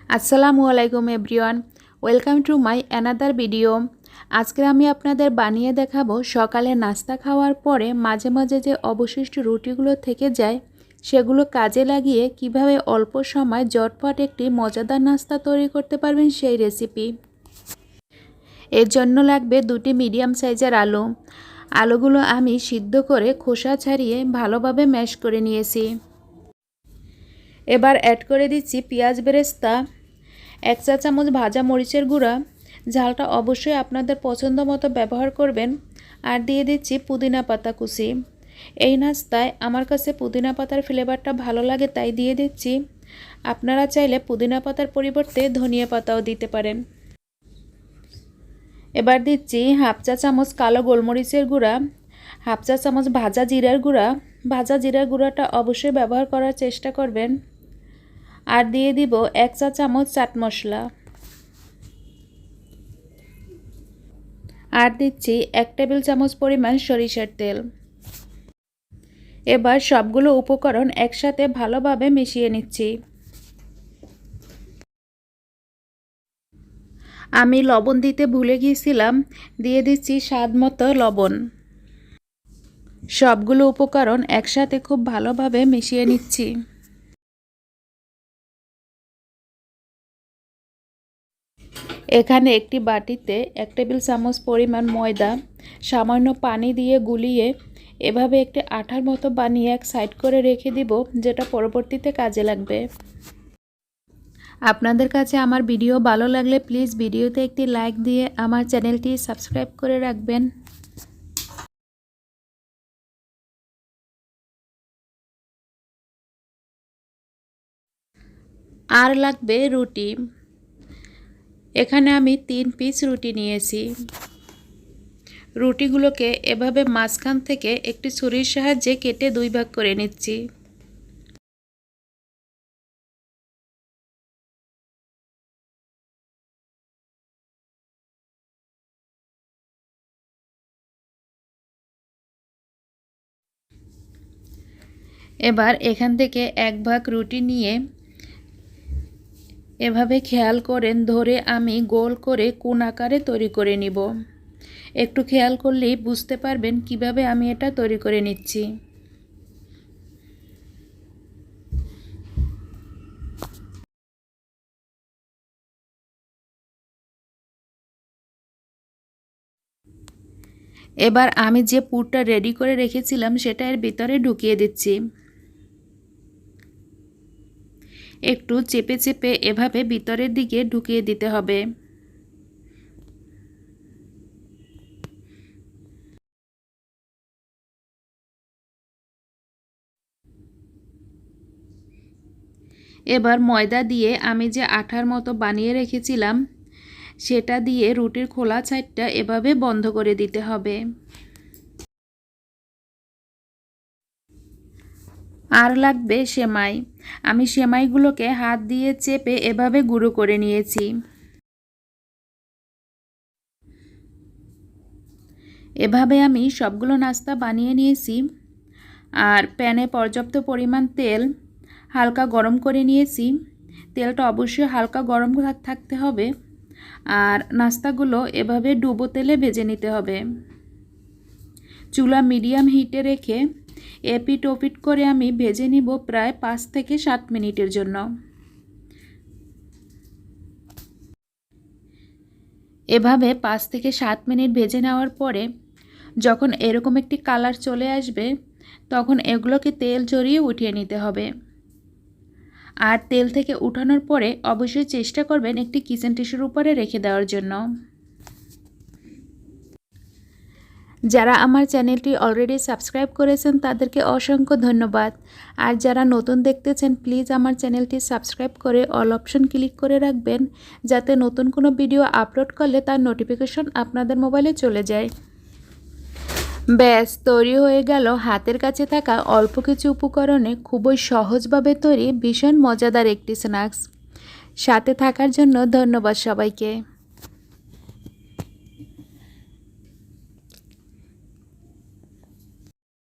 আসসালামু আলাইকুম everyone, welcome to my another video. আজকে আমি আপনাদের বানিয়ে দেখাবো সকালে নাস্তা খাওয়ার পরে মাঝে মাঝে যে অবশিষ্ট রুটিগুলো থেকে যায় সেগুলো কাজে লাগিয়ে কিভাবে অল্প সময় ঝটফট একটি মজাদার নাস্তা তৈরি করতে পারবেন সেই রেসিপি। এর জন্য লাগবে দুটি মিডিয়াম সাইজের আলু। আলুগুলো আমি সিদ্ধ করে খোসা ছাড়িয়ে ভালোভাবে ম্যাশ করে নিয়েছি। এবার অ্যাড করে দিচ্ছি পেঁয়াজ বেরেস্তা, 1 চা চামচ ভাজা মরিচের গুঁড়া, ঝালটা অবশ্যই আপনাদের পছন্দ মতো ব্যবহার করবেন। আর দিয়ে দিচ্ছি পুদিনা পাতা কুচি। এই নাস্তায় আমার কাছে পুদিনা পাতার ফ্লেভারটা ভালো লাগে তাই দিয়ে দিচ্ছি। আপনারা চাইলে পুদিনা পাতার পরিবর্তে ধনিয়া পাতাও দিতে পারেন। এবার দিচ্ছি 1/2 চা চামচ কালো গোলমরিচের গুঁড়া, 1/2 চা চামচ ভাজা জিরার গুঁড়া। ভাজা জিরার গুঁড়াটা অবশ্যই ব্যবহার করার চেষ্টা করবেন। আর দিয়ে দিব 1 চা চামচ চাট মশলা। আর দিচ্ছি 1 টেবিল চামচ পরিমাণ সরিষার তেল। এবার সবগুলো উপকরণ একসাথে ভালোভাবে মিশিয়ে নিচ্ছি। আমি লবণ দিতে ভুলে গিয়েছিলাম, দিয়ে দিচ্ছি স্বাদ মতো লবণ। সবগুলো উপকরণ একসাথে খুব ভালোভাবে মিশিয়ে নিচ্ছি। এখানে একটি বাটিতে 1 টেবিল চামচ পরিমাণ ময়দা সামান্য পানি দিয়ে গুলিয়ে এভাবে একটি আঠার মতো বানিয়ে এক সাইড করে রেখে দিব, যেটা পরবর্তীতে কাজে লাগবে। আপনাদের কাছে আমার ভিডিও ভালো লাগলে প্লিজ ভিডিওতে একটি লাইক দিয়ে আমার চ্যানেলটি সাবস্ক্রাইব করে রাখবেন। আর লাগবে রুটি। এখানে আমি 3 পিস রুটি নিয়েছি। রুটিগুলোকে এভাবে মাঝখান থেকে একটি ছুরির সাহায্যে কেটে 2 ভাগ করে নিচ্ছি। এবার এখান থেকে 1 ভাগ রুটি নিয়ে এভাবে খেয়াল করেন ধরে আমি গোল করে কোণ আকারে তৈরি করে নিব। একটু খেয়াল করলেই বুঝতে পারবেন কিভাবে আমি এটা তৈরি করে নিচ্ছি। এবার আমি যে পুরটা রেডি করে রেখেছিলাম সেটা এর ভিতরে ঢুকিয়ে দিচ্ছি। একটু চেপে চেপে এভাবে ভিতরের দিকে ঢুকিয়ে দিতে হবে। এবার ময়দা দিয়ে আমি যে আঠার মতো বানিয়ে রেখেছিলাম সেটা দিয়ে রুটির খোলা সাইডটা এভাবে বন্ধ করে দিতে হবে। আর লাগবে সেমাই। আমি সেমাইগুলোকে হাত দিয়ে চেপে এভাবে গুঁড়ো করে নিয়েছি। এভাবে আমি সবগুলো নাস্তা বানিয়ে নিয়েছি। আর প্যানে পর্যাপ্ত পরিমাণ তেল হালকা গরম করে নিয়েছি। তেলটা অবশ্যই হালকা গরম থাকতে হবে। আর নাস্তাগুলো এভাবে ডুবো তেলে ভেজে নিতে হবে। চুলা মিডিয়াম হিটে রেখে এপিট ওপিট করে আমি ভেজে নিব প্রায় 5 থেকে 7 মিনিটের জন্য। এভাবে 5 থেকে 7 মিনিট ভেজে নেওয়ার পরে যখন এরকম একটি কালার চলে আসবে তখন এগুলোকে তেল ঝরিয়ে উঠিয়ে নিতে হবে। আর তেল থেকে উঠানোর পরে অবশ্যই চেষ্টা করবেন একটি কিচেন টিস্যুর উপরে রেখে দেওয়ার জন্য। যারা আমার চ্যানেলটি অলরেডি সাবস্ক্রাইব করেছেন তাদেরকে অসংখ্য ধন্যবাদ। আর যারা নতুন দেখতেছেন প্লিজ আমার চ্যানেলটি সাবস্ক্রাইব করে অল অপশন ক্লিক করে রাখবেন, যাতে নতুন কোনো ভিডিও আপলোড করলে তার নোটিফিকেশন আপনাদের মোবাইলে চলে যায়। ব্যাস তৈরি হয়ে গেল হাতের কাছে থাকা অল্প কিছু উপকরণে খুবই সহজভাবে তৈরি ভীষণ মজাদার একটি স্ন্যাক্স। সাথে থাকার জন্য ধন্যবাদ সবাইকে।